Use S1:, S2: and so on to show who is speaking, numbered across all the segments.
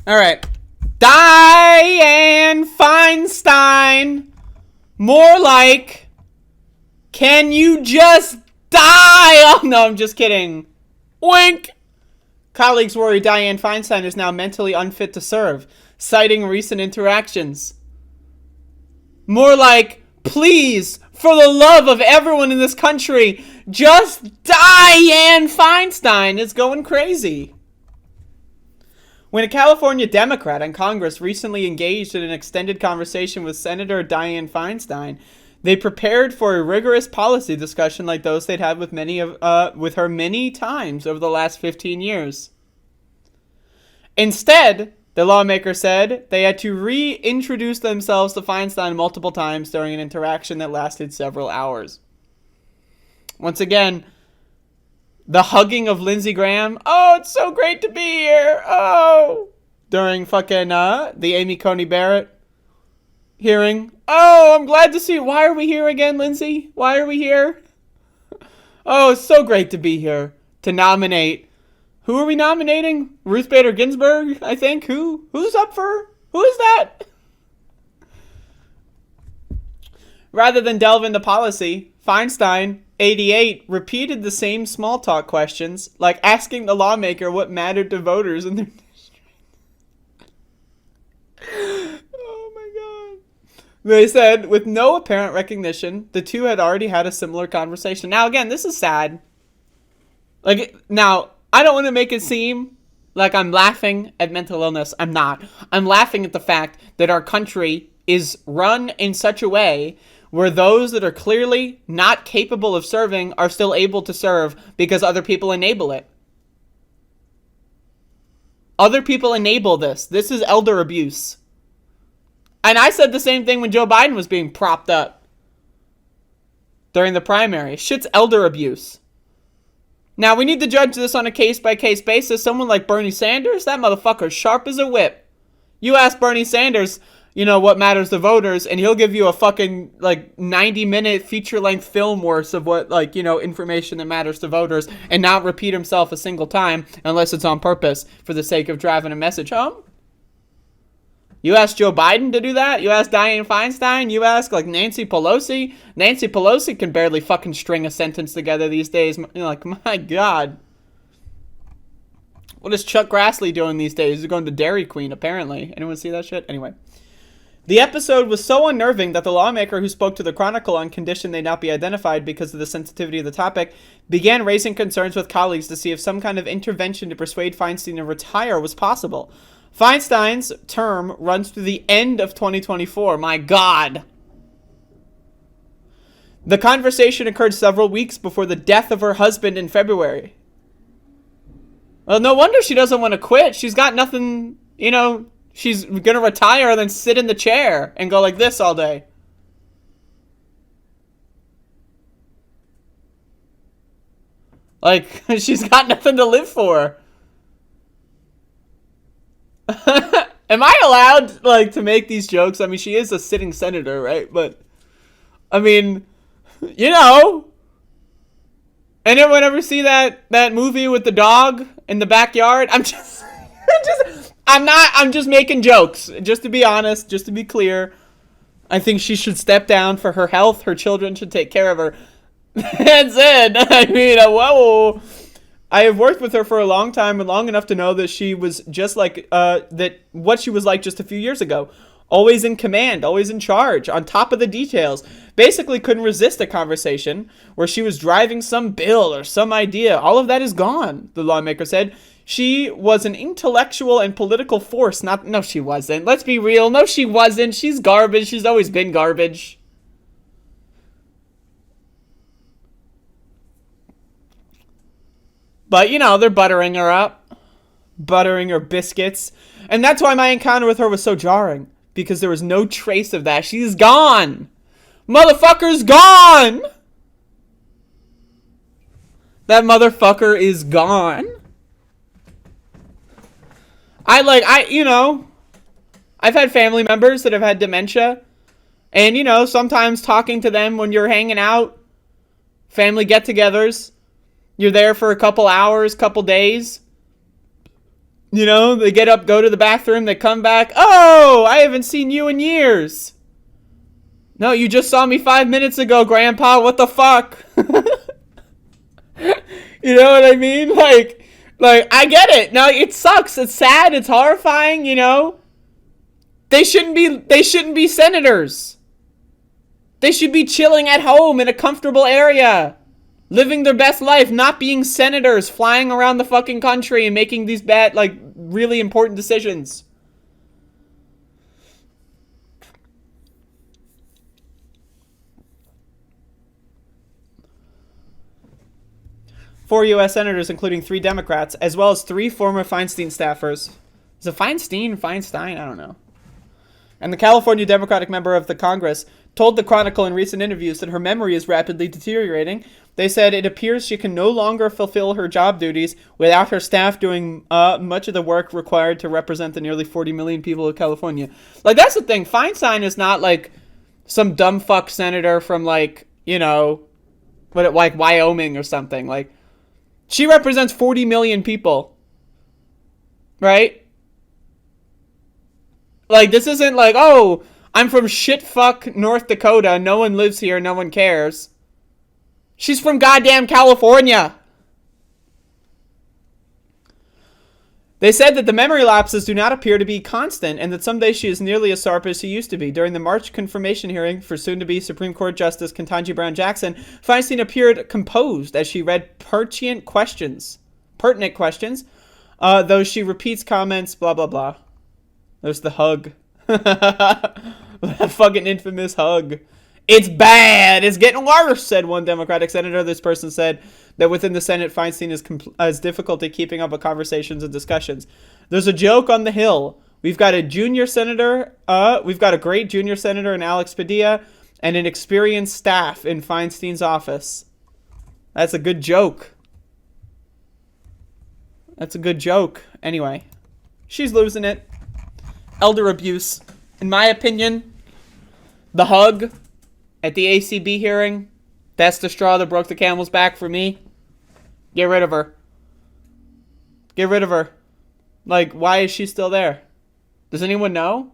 S1: All right. Dianne Feinstein. More like, can you just die? Oh, no, I'm just kidding. Wink. Colleagues worry Dianne Feinstein is now mentally unfit to serve, citing recent interactions. More like, please, for the love of everyone in this country, just Dianne Feinstein is going crazy. When a California Democrat in Congress recently engaged in an extended conversation with Senator Dianne Feinstein, they prepared for a rigorous policy discussion like those they'd had with her many times over the last 15 years. Instead, the lawmaker said they had to reintroduce themselves to Feinstein multiple times during an interaction that lasted several hours. Once again, the hugging of Lindsey Graham. Oh, it's so great to be here. Oh. During fucking the Amy Coney Barrett hearing. Oh, I'm glad to see you. Why are we here again, Lindsey? Why are we here? Oh, it's so great to be here. To nominate. Who are we nominating? Ruth Bader Ginsburg, I think. Who's up for? Who is that? Rather than delve into policy, Feinstein, 88, repeated the same small talk questions, like asking the lawmaker what mattered to voters in their district. Oh my god. They said, with no apparent recognition, the two had already had a similar conversation. Now, again, this is sad. Now, I don't want to make it seem like I'm laughing at mental illness. I'm not. I'm laughing at the fact that our country is run in such a way where those that are clearly not capable of serving are still able to serve because other people enable it. Other people enable this. This is elder abuse. And I said the same thing when Joe Biden was being propped up during the primary. Shit's elder abuse. Now, we need to judge this on a case-by-case basis. Someone like Bernie Sanders, that motherfucker's sharp as a whip. You ask Bernie Sanders, what matters to voters, and he'll give you a fucking, 90-minute feature-length film worth of what, information that matters to voters, and not repeat himself a single time, unless it's on purpose, for the sake of driving a message home. You ask Joe Biden to do that? You ask Dianne Feinstein? You ask, Nancy Pelosi? Nancy Pelosi can barely fucking string a sentence together these days. My God. What is Chuck Grassley doing these days? He's going to Dairy Queen, apparently. Anyone see that shit? Anyway. The episode was so unnerving that the lawmaker who spoke to the Chronicle on condition they not be identified because of the sensitivity of the topic began raising concerns with colleagues to see if some kind of intervention to persuade Feinstein to retire was possible. Feinstein's term runs through the end of 2024. My God. The conversation occurred several weeks before the death of her husband in February. Well, no wonder she doesn't want to quit. She's got nothing, she's going to retire and then sit in the chair and go like this all day. She's got nothing to live for. Am I allowed, to make these jokes? I mean, she is a sitting senator, right? But, Anyone ever see that movie with the dog in the backyard? I'm just making jokes. Just to be honest, just to be clear. I think she should step down for her health. Her children should take care of her. That's it. I mean, whoa. I have worked with her for a long time and long enough to know that she was just what she was like just a few years ago. Always in command, always in charge, on top of the details. Basically couldn't resist a conversation where she was driving some bill or some idea. All of that is gone, the lawmaker said. She was an intellectual and political force. No, she wasn't. Let's be real. No, she wasn't. She's garbage. She's always been garbage. But, they're buttering her up. Buttering her biscuits. And that's why my encounter with her was so jarring. Because there was no trace of that. She's gone. Motherfucker's gone. That motherfucker is gone. I've had family members that have had dementia. And, sometimes talking to them when you're hanging out. Family get-togethers. You're there for a couple hours, couple days. You know, they get up, go to the bathroom, they come back. Oh, I haven't seen you in years. No, you just saw me 5 minutes ago, Grandpa. What the fuck? You know what I mean? Like, I get it. No, it sucks. It's sad. It's horrifying, you know? They shouldn't be senators. They should be chilling at home in a comfortable area. Living their best life, not being senators, flying around the fucking country and making these bad, like, really important decisions. Four U.S. senators, including 3 Democrats, as well as 3 former Feinstein staffers. Is it Feinstein? I don't know. And the California Democratic member of the Congress told the Chronicle in recent interviews that her memory is rapidly deteriorating. They said it appears she can no longer fulfill her job duties without her staff doing much of the work required to represent the nearly 40 million people of California. Like, that's the thing. Feinstein is not, like, some dumb fuck senator from, like, you know, like Wyoming or something. Like, she represents 40 million people. Right? Like, this isn't like, oh, I'm from shitfuck North Dakota. No one lives here. No one cares. She's from goddamn California. They said that the memory lapses do not appear to be constant and that some days she is nearly as sharp as she used to be. During the March confirmation hearing for soon-to-be Supreme Court Justice Ketanji Brown Jackson, Feinstein appeared composed as she read pertinent questions, though she repeats comments, blah, blah, blah. There's the hug. That fucking infamous hug. It's bad. It's getting worse, said one Democratic senator. This person said that within the Senate, Feinstein has difficulty keeping up with conversations and discussions. There's a joke on the Hill. We've got a junior senator. We've got a great junior senator in Alex Padilla and an experienced staff in Feinstein's office. That's a good joke. That's a good joke. Anyway, she's losing it. Elder abuse. In my opinion, the hug at the ACB hearing, that's the straw that broke the camel's back for me. Get rid of her. Get rid of her. Like, why is she still there? Does anyone know?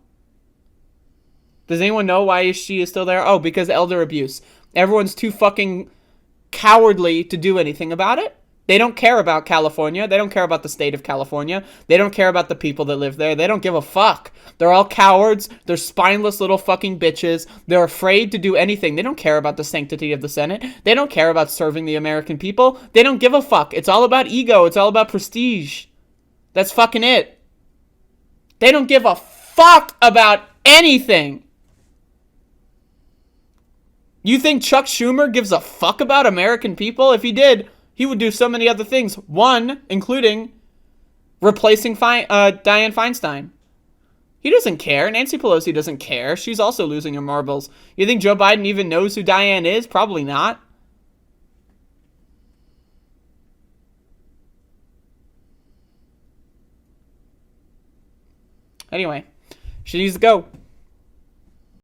S1: Does anyone know why she is still there? Oh, because elder abuse. Everyone's too fucking cowardly to do anything about it. They don't care about California. They don't care about the state of California. They don't care about the people that live there. They don't give a fuck. They're all cowards. They're spineless little fucking bitches. They're afraid to do anything. They don't care about the sanctity of the Senate. They don't care about serving the American people. They don't give a fuck. It's all about ego. It's all about prestige. That's fucking it. They don't give a fuck about anything. You think Chuck Schumer gives a fuck about American people? If he did, he would do so many other things. One, including replacing Dianne Feinstein. He doesn't care. Nancy Pelosi doesn't care. She's also losing her marbles. You think Joe Biden even knows who Dianne is? Probably not. Anyway, she needs to go.